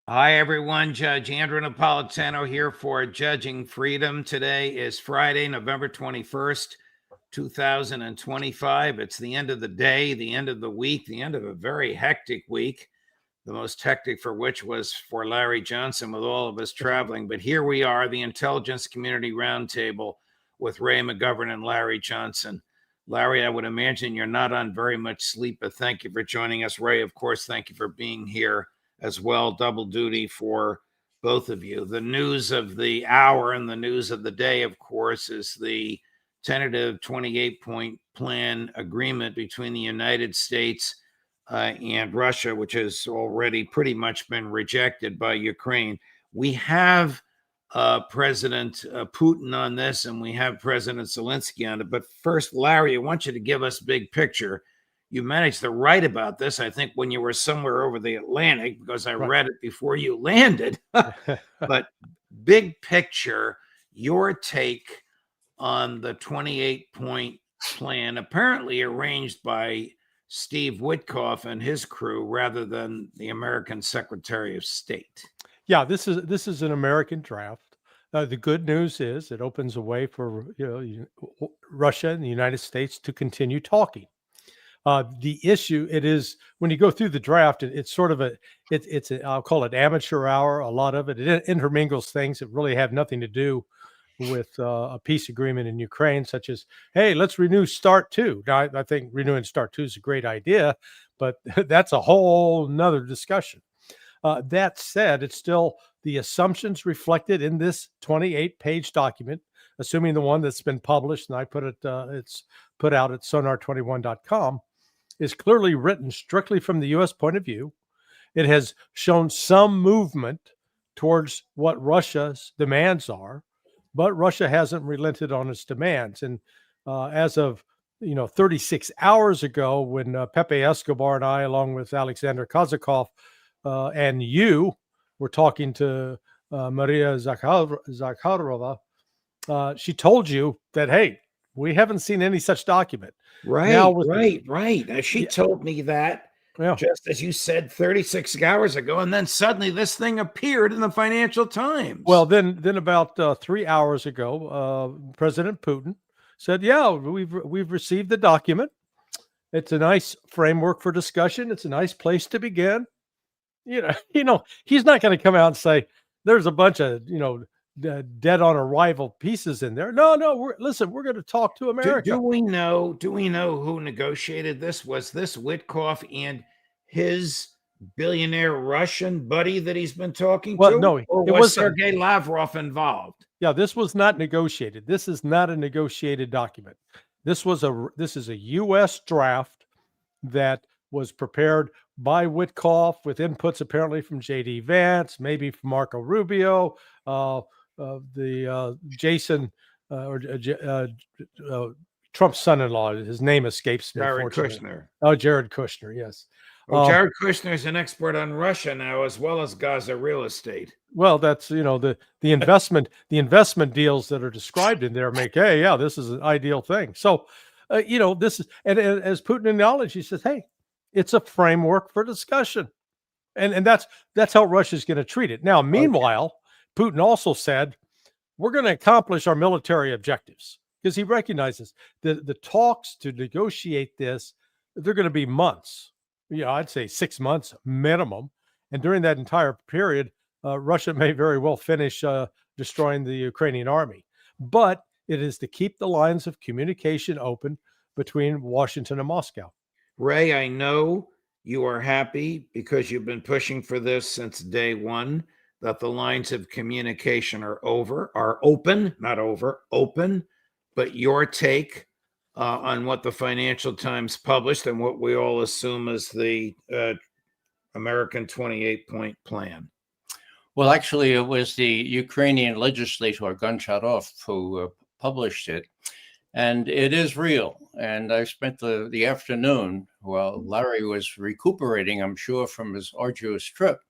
Hi, everyone. Judge Andrew Napolitano here for Judging Freedom. Today is Friday, November 21st, 2025. It's the end of the day, the end of the week, the end of a very hectic week, the most hectic for which was for Larry Johnson with all of us traveling. But here we are, the Intelligence Community Roundtable with Ray McGovern and Larry Johnson. Larry, I would imagine you're not on very much sleep, but thank you for joining us. Ray, of course, thank you for being here as well. Double duty for both of you. The news of the hour and the news of the day, of course, is the tentative 28-point plan agreement between the United States and Russia, which has already pretty much been rejected by Ukraine. We have President Putin on this, and we have President Zelensky on it. But first, Larry, I want you to give us big picture. You managed to write about this, I think, when you were somewhere over the Atlantic, because I read it before you landed. But big picture, your take on the 28-point plan, apparently arranged by Steve Witkoff and his crew rather than the American Secretary of State. Yeah, this is an American draft. The good news is it opens a way for Russia and the United States to continue talking. The issue it is when you go through the draft, it's sort of it's I'll call it amateur hour. A lot of it intermingles things that really have nothing to do with a peace agreement in Ukraine, such as, hey, let's renew START 2. Now, I think renewing START 2 is a great idea, but that's a whole nother discussion. That said, it's still the assumptions reflected in this 28-page document, assuming the one that's been published, and I put it, it's put out at sonar21.com, is clearly written strictly from the U.S. point of view. It has shown some movement towards what Russia's demands are, but Russia hasn't relented on its demands. And as of 36 hours ago, when Pepe Escobar and I, along with Alexander Kazakov, and you were talking to Maria Zakharova, she told you that, hey, we haven't seen any such document. Right, now right. Now, she told me that just as you said 36 hours ago, and then suddenly this thing appeared in the Financial Times. Well, then about 3 hours ago, President Putin said, yeah, we've received the document. It's a nice framework for discussion. It's a nice place to begin. He's not going to come out and say there's a bunch of, dead on arrival pieces in there. No, we're going to talk to America. Do we know who negotiated this? Was this Witkoff and his billionaire Russian buddy that he's been talking to? No, or was Sergei Lavrov involved? Yeah, this was not negotiated. This is not a negotiated document. This is a U.S. draft that was prepared by Witkoff with inputs apparently from J.D. Vance, maybe from Marco Rubio, Jason Trump's son-in-law. His name escapes me. Jared Kushner. Oh, Jared Kushner. Yes. Jared Kushner is an expert on Russia now, as well as Gaza real estate. Well, that's the investment deals that are described in there make, hey, yeah, this is an ideal thing. So, this is, and as Putin acknowledged, he says, hey, it's a framework for discussion, and that's how Russia's going to treat it. Now, meanwhile, Putin also said we're going to accomplish our military objectives, because he recognizes that the talks to negotiate this, they're going to be months. I'd say 6 months minimum. And during that entire period, Russia may very well finish destroying the Ukrainian army. But it is to keep the lines of communication open between Washington and Moscow. Ray, I know you are happy because you've been pushing for this since day one, that the lines of communication are open, not over, open. But your take on what the Financial Times published and what we all assume is the American 28-point plan. Well, actually, it was the Ukrainian legislator, Goncharov, who published it. And it is real. And I spent the afternoon while Larry was recuperating, I'm sure, from his arduous trip,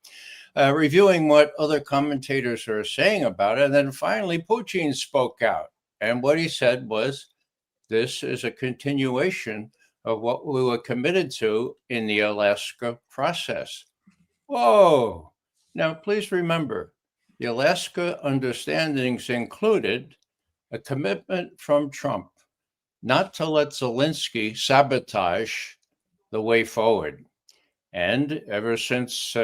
reviewing what other commentators are saying about it. And then finally, Putin spoke out. And what he said was, this is a continuation of what we were committed to in the Alaska process. Whoa, Now, please remember, the Alaska understandings included a commitment from Trump not to let Zelensky sabotage the way forward. And ever since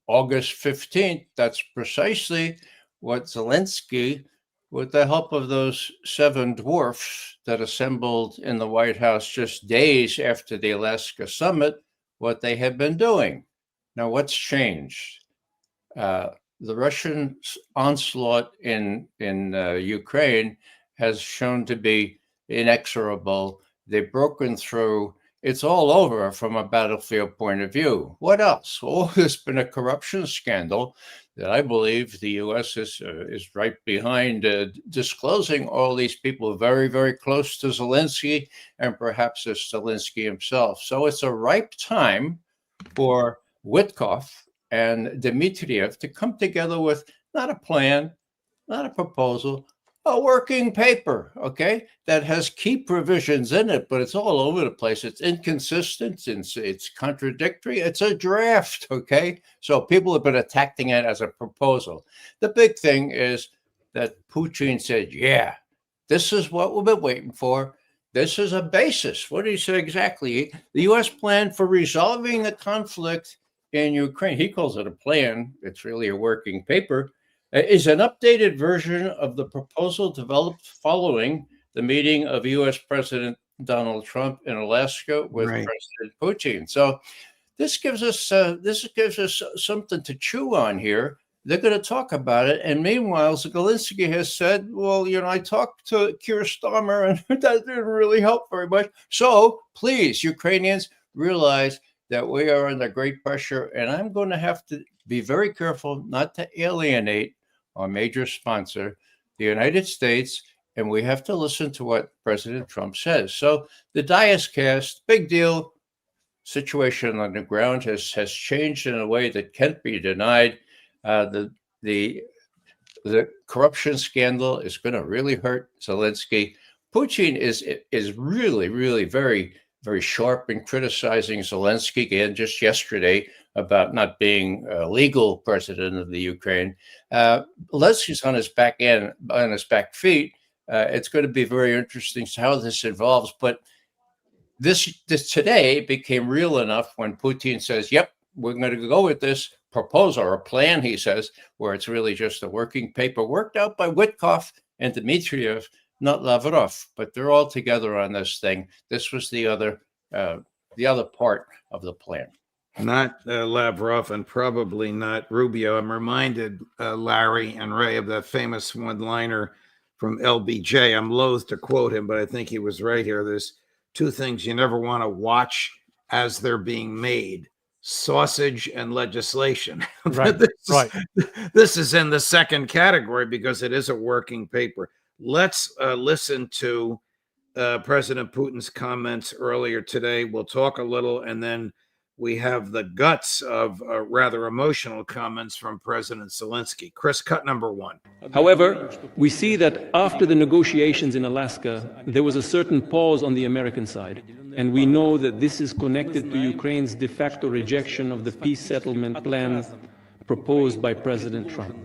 August 15th, that's precisely what Zelensky, with the help of those 7 dwarfs that assembled in the White House just days after the Alaska summit, what they have been doing. Now, what's changed? The Russian onslaught in Ukraine has shown to be inexorable. They've broken through. It's all over from a battlefield point of view. What else? Oh, there's been a corruption scandal that I believe the U.S. is right behind disclosing. All these people very, very close to Zelensky, and perhaps as Zelensky himself. So it's a ripe time for Witkoff and Dmitriev to come together with not a plan, not a proposal, a working paper, okay, that has key provisions in it, but it's all over the place. It's inconsistent, it's contradictory. It's a draft, okay? So people have been attacking it as a proposal. The big thing is that Putin said, yeah, this is what we've been waiting for. This is a basis. What did he say exactly? The U.S. plan for resolving the conflict in Ukraine. He calls it a plan. It's really a working paper. Is an updated version of the proposal developed following the meeting of U.S. President Donald Trump in Alaska with President Putin. So this gives us something to chew on here. They're going to talk about it, and meanwhile, Zelensky has said, "Well, I talked to Keir Starmer, and that didn't really help very much." So please, Ukrainians, realize that we are under great pressure, and I'm going to have to be very careful not to alienate our major sponsor, the United States, and we have to listen to what President Trump says. So the die is cast, big deal. Situation on the ground has changed in a way that can't be denied. The corruption scandal is going to really hurt Zelensky. Putin is really, really very, very sharp in criticizing Zelensky again just yesterday about not being a legal president of the Ukraine. Zelensky's on his back feet. It's going to be very interesting how this evolves. But this today became real enough when Putin says, "Yep, we're going to go with this proposal or a plan," he says, where it's really just a working paper worked out by Witkoff and Dmitriev, not Lavrov, but they're all together on this thing. This was the other part of the plan. Not Lavrov and probably not Rubio. I'm reminded, Larry and Ray, of that famous one-liner from LBJ. I'm loath to quote him, but I think he was right here. There's 2 things you never want to watch as they're being made: sausage and legislation. Right, This is in the second category because it is a working paper. Let's listen to President Putin's comments earlier today. We'll talk a little, and then we have the guts of rather emotional comments from President Zelensky. Chris, cut number 1. However, we see that after the negotiations in Alaska, there was a certain pause on the American side. And we know that this is connected to Ukraine's de facto rejection of the peace settlement plan proposed by President Trump.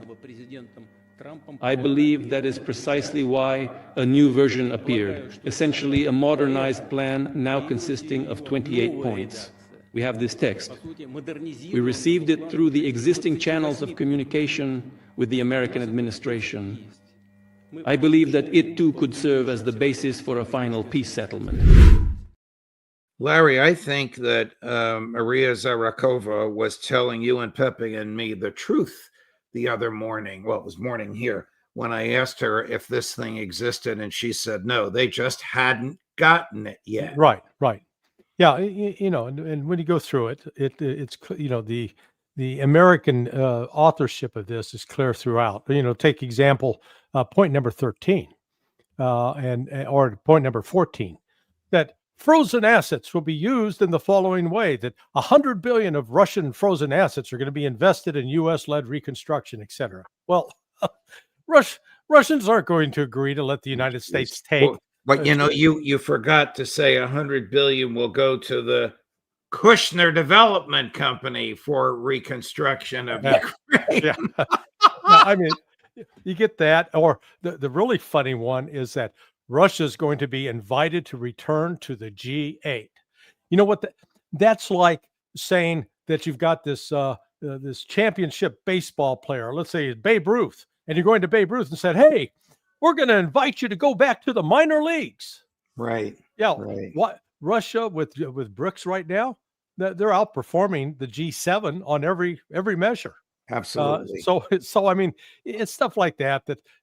I believe that is precisely why a new version appeared, essentially a modernized plan now consisting of 28 points. We have this text. We received it through the existing channels of communication with the American administration. I believe that it too could serve as the basis for a final peace settlement. Larry, I think that Maria Zarakova was telling you and Pepe and me the truth the other morning. Well, it was morning here, when I asked her if this thing existed, and she said no, they just hadn't gotten it yet. Right. Yeah, and when you go through it, it's the American authorship of this is clear throughout. Take example point number 13, or point number 14, that frozen assets will be used in the following way: that $100 billion of Russian frozen assets are going to be invested in U.S.-led reconstruction, etc. Well, Russians aren't going to agree to let the United States take. But you forgot to say $100 billion will go to the Kushner Development Company for reconstruction of Yeah. Ukraine. Yeah. No, I mean, you get that. Or the really funny one is that Russia's going to be invited to return to the G8. You know what? That's like saying that you've got this championship baseball player, let's say Babe Ruth, and you're going to Babe Ruth and said, "Hey, we're going to invite you to go back to the minor leagues." Right. Yeah. Right. What Russia with BRICS right now, they're outperforming the G7 on every measure. Absolutely. So I mean, it's stuff like that.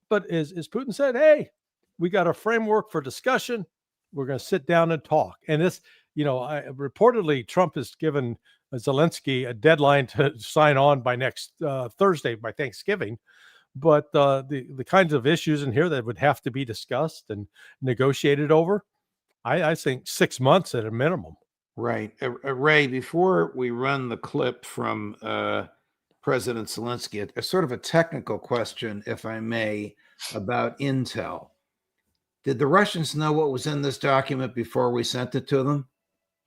But as Putin said, hey, we got a framework for discussion. We're going to sit down and talk. And this, reportedly, Trump has given Zelensky a deadline to sign on by next Thursday, by Thanksgiving. But the kinds of issues in here that would have to be discussed and negotiated over, I think 6 months at a minimum. Right. Ray, before we run the clip from President Zelensky, a sort of a technical question, if I may, about intel. Did the Russians know what was in this document before we sent it to them?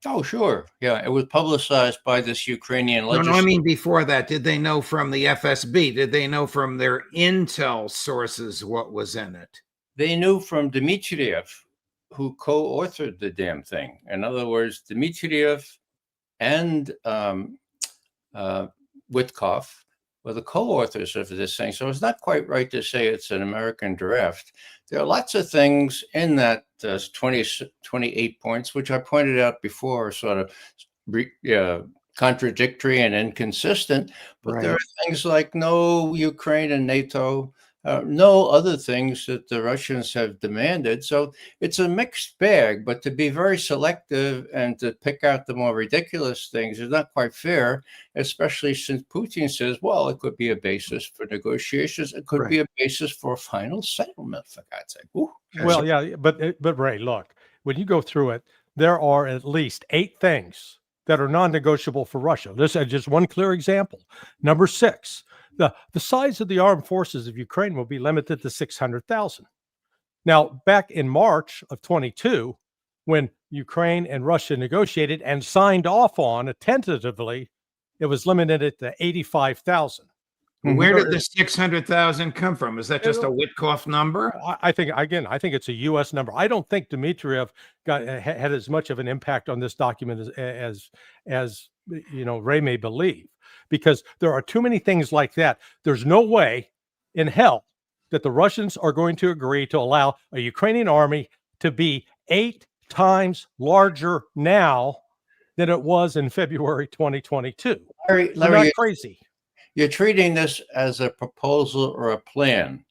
Oh, sure. Yeah, it was publicized by this Ukrainian No, legislature. I mean before that. Did they know from the FSB? Did they know from their intel sources what was in it? They knew from Dmitriev, who co-authored the damn thing. In other words, Dmitriev and Witkoff were the co-authors of this thing. So it's not quite right to say it's an American draft. There are lots of things in that 28 points, which I pointed out before, are sort of contradictory and inconsistent. But Right. there are things like no Ukraine and NATO, no other things that the Russians have demanded. So it's a mixed bag, but to be very selective and to pick out the more ridiculous things is not quite fair, especially since Putin says, well, it could be a basis for negotiations. It could be a basis for a final settlement, for God's sake. Ooh. Well, yeah, but Ray, look, when you go through it, there are at least 8 things that are non-negotiable for Russia. This is just one clear example. Number 6, the size of the armed forces of Ukraine will be limited to 600,000. Now, back in March of 22, when Ukraine and Russia negotiated and signed off on it tentatively, it was limited to 85,000. Where did the 600,000 come from? Is that just a Witkoff number? I think it's a U.S. number. I don't think Dmitriev had as much of an impact on this document as Ray may believe, because there are too many things like that. There's no way in hell that the Russians are going to agree to allow a Ukrainian army to be 8 times larger now than it was in February 2022. Larry, not crazy. You're treating this as a proposal or a plan.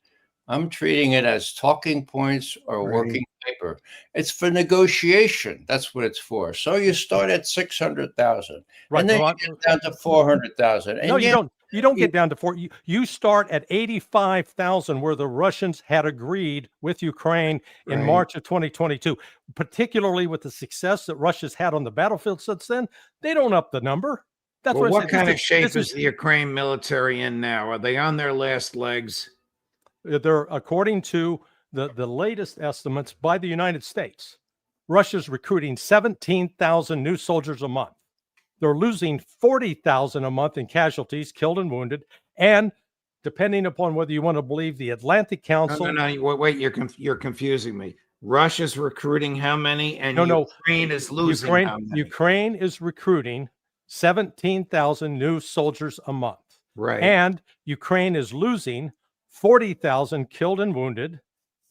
I'm treating it as talking points or working paper. It's for negotiation. That's what it's for. So you start at 600,000, and then you get down to 400,000. No, you don't. You don't get down to 4. You start at 85,000, where the Russians had agreed with Ukraine in March of 2022. Particularly with the success that Russia's had on the battlefield since then, they don't up the number. That's what kind of shape is the Ukraine military in now? Are they on their last legs? They're, according to the latest estimates by the United States, Russia's recruiting 17,000 new soldiers a month. They're losing 40,000 a month in casualties, killed and wounded. And depending upon whether you want to believe the Atlantic Council. No, wait, you're confusing me. Russia's recruiting how many? And Ukraine is losing how many? Ukraine is recruiting 17,000 new soldiers a month. Right. And Ukraine is losing 40,000 killed and wounded.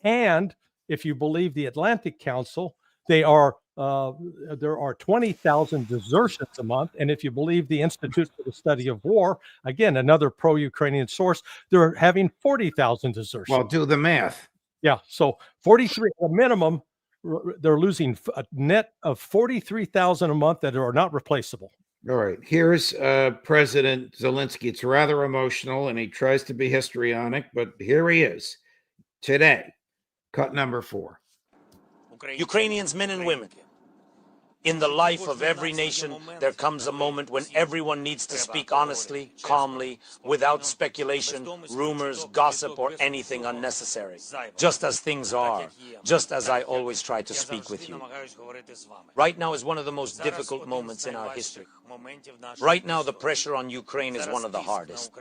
And if you believe the Atlantic Council, there are 20,000 desertions a month. And if you believe the Institute for the Study of War, again, another pro-Ukrainian source, they're having 40,000 desertions. Well, do the math. Yeah. So 43 at a minimum, they're losing a net of 43,000 a month that are not replaceable. All right. Here's President Zelensky. It's rather emotional, and he tries to be histrionic, but here he is today. Cut number 4. Ukrainians, men and women, In the life of every nation, there comes a moment when everyone needs to speak honestly, calmly, without speculation, rumors, gossip, or anything unnecessary. Just as things are, just as I always try to speak with you. Right now is one of the most difficult moments in our history. Right now, the pressure on Ukraine is one of the hardest.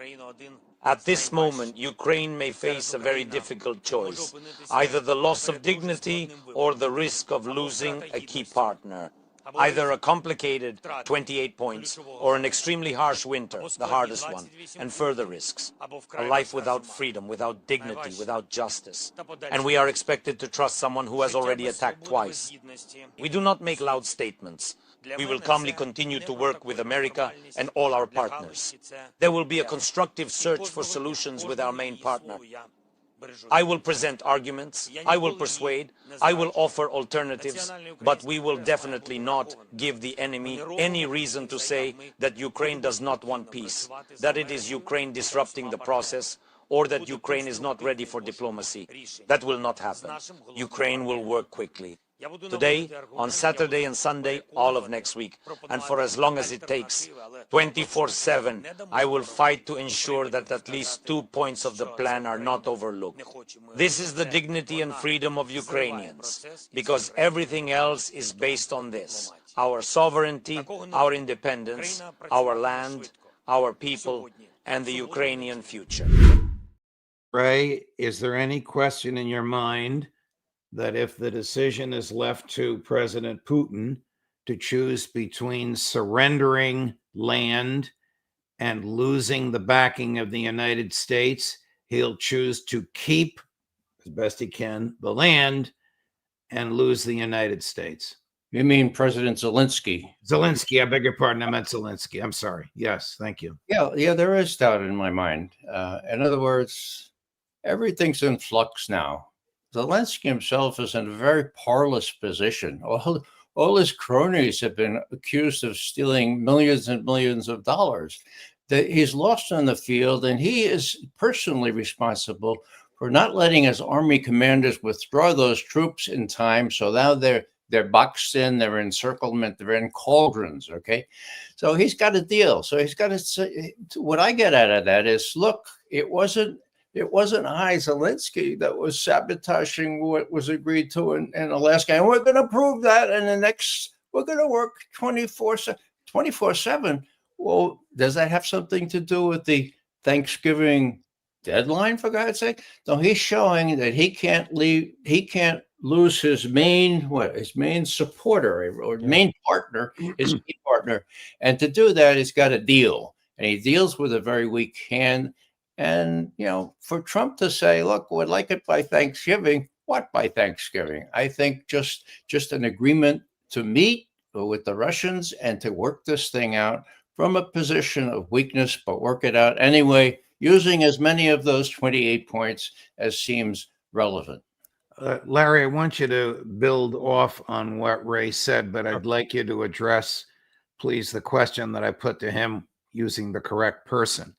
At this moment, Ukraine may face a very difficult choice, either the loss of dignity or the risk of losing a key partner. Either a complicated 28 points or an extremely harsh winter, the hardest one, and further risks. A life without freedom, without dignity, without justice. And we are expected to trust someone who has already attacked twice. We do not make loud statements. We will calmly continue to work with America and all our partners. There will be a constructive search for solutions with our main partner. I will present arguments, I will persuade, I will offer alternatives, but we will definitely not give the enemy any reason to say that Ukraine does not want peace, that it is Ukraine disrupting the process, or that Ukraine is not ready for diplomacy. That will not happen. Ukraine will work quickly. Today, on Saturday and Sunday, all of next week, and for as long as it takes, 24/7, I will fight to ensure that at least 2 points of the plan are not overlooked. This is the dignity and freedom of Ukrainians, because everything else is based on this: our sovereignty, our independence, our land, our people, and the Ukrainian future. Ray, is there any question in your mind that if the decision is left to President Putin to choose between surrendering land and losing the backing of the United States, he'll choose to keep, as best he can, the land and lose the United States? You mean President Zelensky? Zelensky, I beg your pardon. I meant Zelensky. I'm sorry. Yes, thank you. Yeah, there is doubt in my mind. In other words, everything's in flux now. Zelensky himself is in a very parlous position. All his cronies have been accused of stealing millions and millions of dollars. He's lost on the field, and he is personally responsible for not letting his army commanders withdraw those troops in time. So now they're boxed in, they're encirclement, they're in cauldrons. Okay, so he's got a deal. So he's got to say, what I get out of that is, look, it wasn't I, Zelensky, that was sabotaging what was agreed to in Alaska. And we're going to prove that. And we're going to work 24/7. Well, does that have something to do with the Thanksgiving deadline, for God's sake? No, he's showing that he can't lose his main supporter or main partner, his key partner. And to do that, he's got a deal. And he deals with a very weak hand. And, for Trump to say, look, we'd like it by Thanksgiving, what by Thanksgiving? I think just an agreement to meet with the Russians and to work this thing out from a position of weakness, but work it out anyway, using as many of those 28 points as seems relevant. Larry, I want you to build off on what Ray said, but I'd like you to address, please, the question that I put to him using the correct person.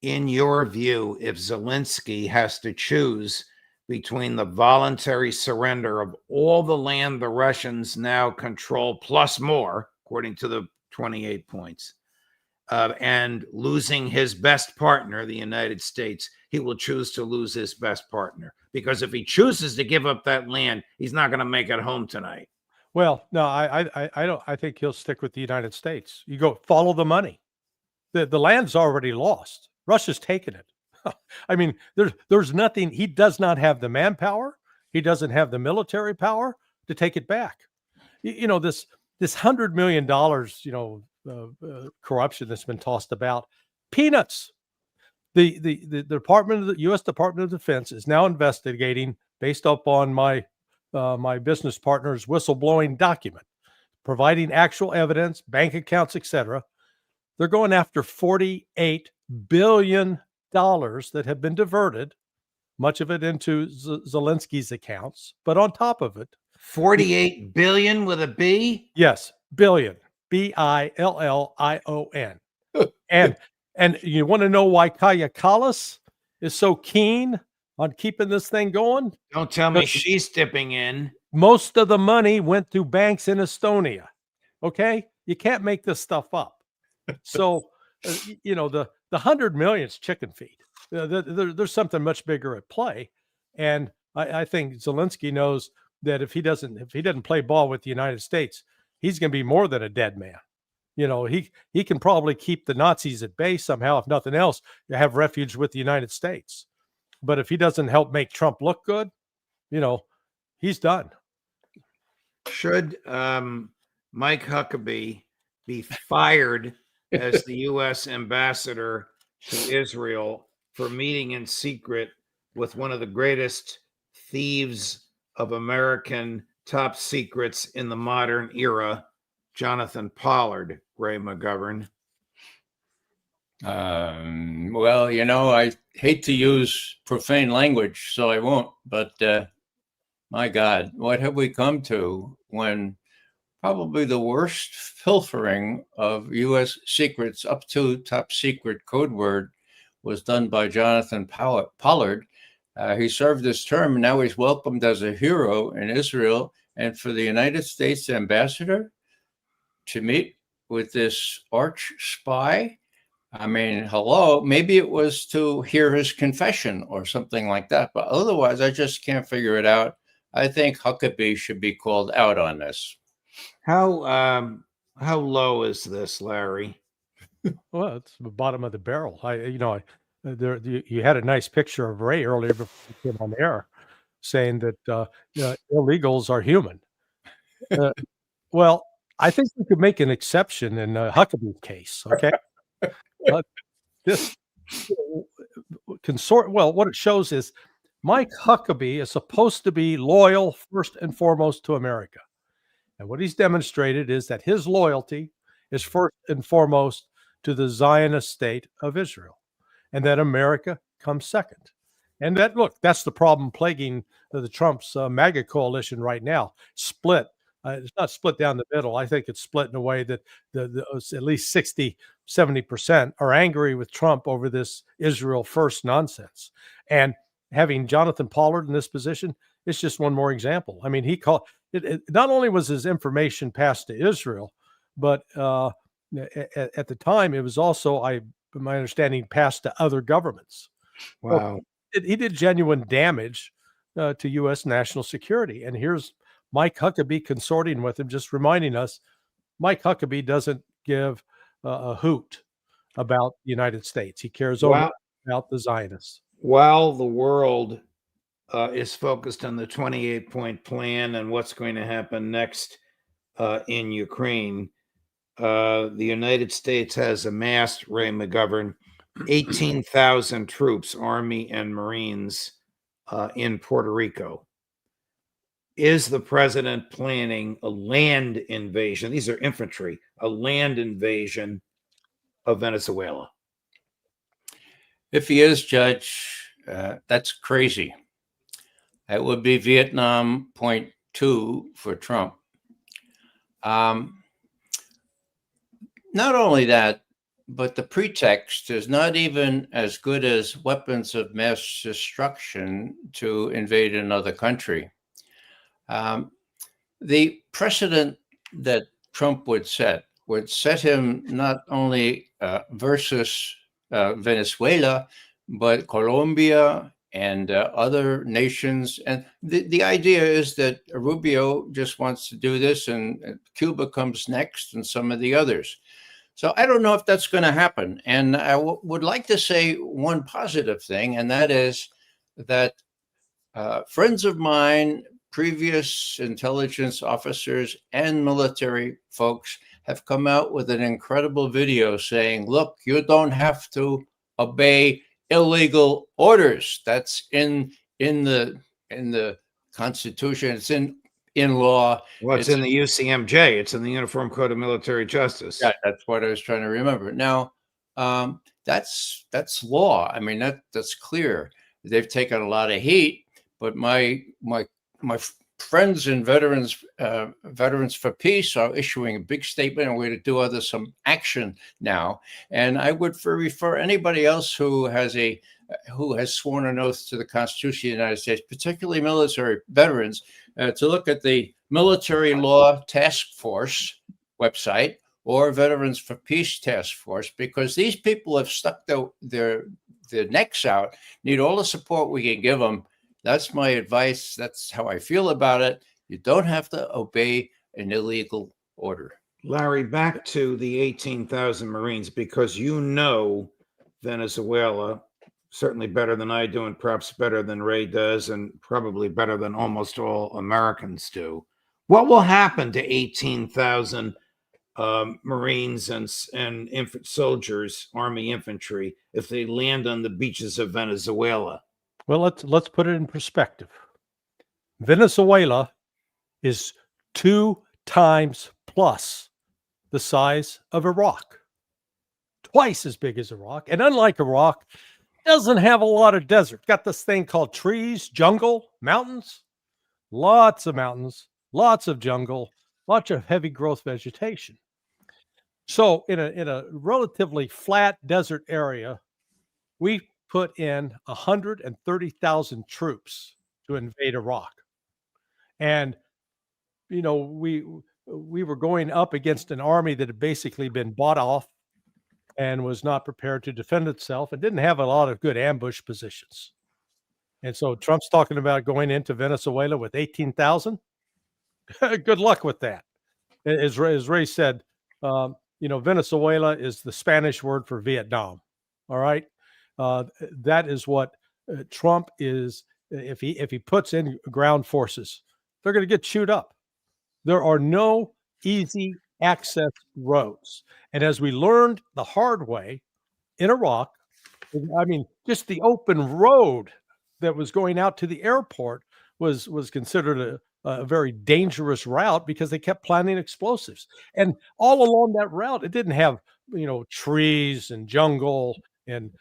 In your view, if Zelensky has to choose between the voluntary surrender of all the land the Russians now control, plus more, according to the 28 points, and losing his best partner, the United States, he will choose to lose his best partner. Because if he chooses to give up that land, he's not going to make it home tonight. Well, no, I don't. I think he'll stick with the United States. You go follow the money. The land's already lost. Russia's taken it. I mean, there's nothing. He does not have the manpower. He doesn't have the military power to take it back. This $100 million, corruption that's been tossed about, peanuts. The U.S. Department of Defense is now investigating, based upon my business partner's whistleblowing document, providing actual evidence, bank accounts, etc. They're going after $48 billion that have been diverted, much of it into Zelensky's accounts. But on top of it, 48 billion with a B? Yes, billion, Billion. And you want to know why Kaja Kallas is so keen on keeping this thing going? Don't tell me she's dipping in. Most of the money went to banks in Estonia. Okay, you can't make this stuff up. So, the 100 million's chicken feed. There's something much bigger at play, and I think Zelensky knows that if he doesn't play ball with the United States, he's going to be more than a dead man. He can probably keep the Nazis at bay somehow, if nothing else, to have refuge with the United States. But if he doesn't help make Trump look good, he's done. Should Mike Huckabee be fired as the U.S. ambassador to Israel for meeting in secret with one of the greatest thieves of American top secrets in the modern era, Jonathan Pollard, Ray McGovern? Well, I hate to use profane language, so I won't. But my God, what have we come to when probably the worst pilfering of U.S. secrets up to top secret code word was done by Jonathan Pollard. He served his term, and now he's welcomed as a hero in Israel. And for the United States ambassador to meet with this arch spy, I mean, hello, maybe it was to hear his confession or something like that. But otherwise, I just can't figure it out. I think Huckabee should be called out on this. How low is this, Larry? Well, it's the bottom of the barrel. You had a nice picture of Ray earlier before you came on the air, saying that illegals are human. Well, I think we could make an exception in Huckabee's case. Okay, this consort. Well, what it shows is Mike Huckabee is supposed to be loyal first and foremost to America, and what he's demonstrated is that his loyalty is first and foremost to the Zionist state of Israel, and that America comes second. And that's the problem plaguing the Trump's MAGA coalition right now. Split. It's not split down the middle. I think it's split in a way that at least 60, 70% are angry with Trump over this Israel first nonsense. And having Jonathan Pollard in this position is just one more example. I mean, he called it not only was his information passed to Israel, but at the time, it was also, my understanding, passed to other governments. Wow. So he did genuine damage to U.S. national security. And here's Mike Huckabee consorting with him, just reminding us, Mike Huckabee doesn't give a hoot about the United States. He cares only about the Zionists. While the world is focused on the 28-point plan and what's going to happen next in Ukraine, the United States has amassed, Ray McGovern, 18,000 troops, Army and Marines, in Puerto Rico. Is the president planning a land invasion? These are infantry, a land invasion of Venezuela. If he is, Judge, that's crazy. It would be Vietnam point 2 for Trump. Not only that, but the pretext is not even as good as weapons of mass destruction to invade another country. The precedent that Trump would set him not only versus Venezuela, but Colombia and other nations. And the idea is that Rubio just wants to do this, and Cuba comes next, and some of the others. So I don't know if that's going to happen. And I would like to say one positive thing, and that is that friends of mine, previous intelligence officers and military folks, have come out with an incredible video saying, look, you don't have to obey illegal orders. That's in the Constitution. It's in law. Well, it's in the UCMJ. It's in the Uniform Code of Military Justice. Yeah, that's what I was trying to remember. Now, that's law. I mean, that's clear. They've taken a lot of heat, but my friends and Veterans for Peace are issuing a big statement, and we're going to do some action now. And I would refer anybody else who has sworn an oath to the Constitution of the United States, particularly military veterans, to look at the Military Law Task Force website or Veterans for Peace Task Force, because these people have stuck their necks out, need all the support we can give them. That's my advice. That's how I feel about it. You don't have to obey an illegal order. Larry, back to the 18,000 Marines, because you know Venezuela certainly better than I do, and perhaps better than Ray does, and probably better than almost all Americans do. What will happen to 18,000 Marines and soldiers, Army infantry, if they land on the beaches of Venezuela? Well, let's put it in perspective. Venezuela is 2 times plus the size of Iraq, twice as big as Iraq. And unlike Iraq, doesn't have a lot of desert. Got this thing called trees, jungle, mountains, lots of jungle, lots of heavy growth vegetation. So in a relatively flat desert area, we put in 130,000 troops to invade Iraq. And, you know, we were going up against an army that had basically been bought off and was not prepared to defend itself and didn't have a lot of good ambush positions. And so Trump's talking about going into Venezuela with 18,000. Good luck with that. As Ray said, you know, Venezuela is the Spanish word for Vietnam. All right. That is what Trump is. If he puts in ground forces, they're going to get chewed up. There are no easy access roads. And as we learned the hard way in Iraq, I mean, just the open road that was going out to the airport was considered a very dangerous route because they kept planting explosives. And all along that route, it didn't have, you know, trees and jungle and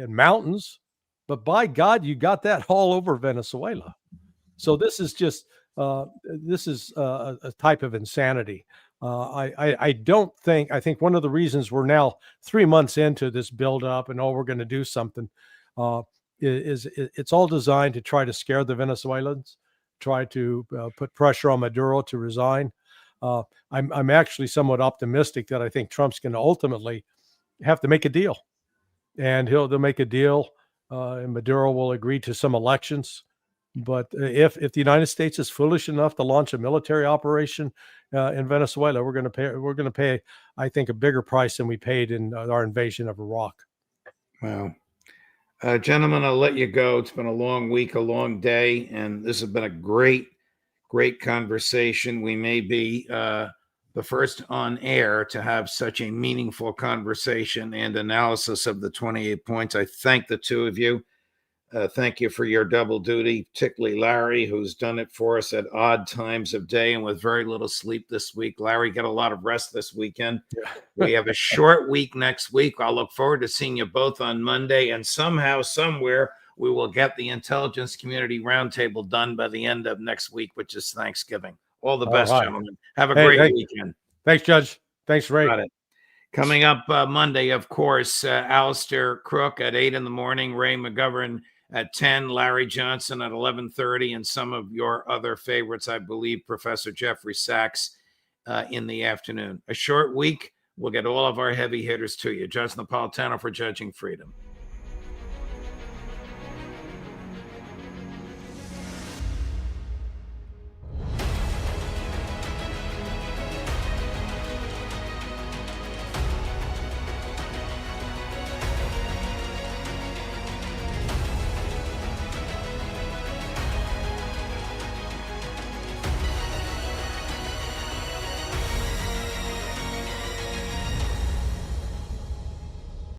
mountains, but by God, you got that all over Venezuela. So this is just a type of insanity. I think one of the reasons we're now 3 months into this buildup and we're going to do something is it's all designed to try to scare the Venezuelans, try to put pressure on Maduro to resign. I'm actually somewhat optimistic that I think Trump's going to ultimately have to make a deal, and they'll make a deal, and Maduro will agree to some elections. But if the United States is foolish enough to launch a military operation in Venezuela, we're going to pay, I think, a bigger price than we paid in our invasion of Iraq. Wow. Gentlemen, I'll let you go. It's been a long week, a long day, and this has been a great conversation. We may be the first on air to have such a meaningful conversation and analysis of the 28 points. I thank the two of you. Thank you for your double duty, particularly Larry, who's done it for us at odd times of day and with very little sleep this week. Larry, get a lot of rest this weekend. Yeah. We have a short week next week. I'll look forward to seeing you both on Monday, and somehow, somewhere, we will get the Intelligence Community Roundtable done by the end of next week, which is Thanksgiving. All the best, gentlemen. Have a great weekend. Thanks, Judge. Thanks, Ray. Got it. Coming up Monday, of course, Alistair Crook at 8 in the morning, Ray McGovern at 10, Larry Johnson at 11:30, and some of your other favorites, I believe, Professor Jeffrey Sachs in the afternoon. A short week. We'll get all of our heavy hitters to you. Judge Napolitano for Judging Freedom.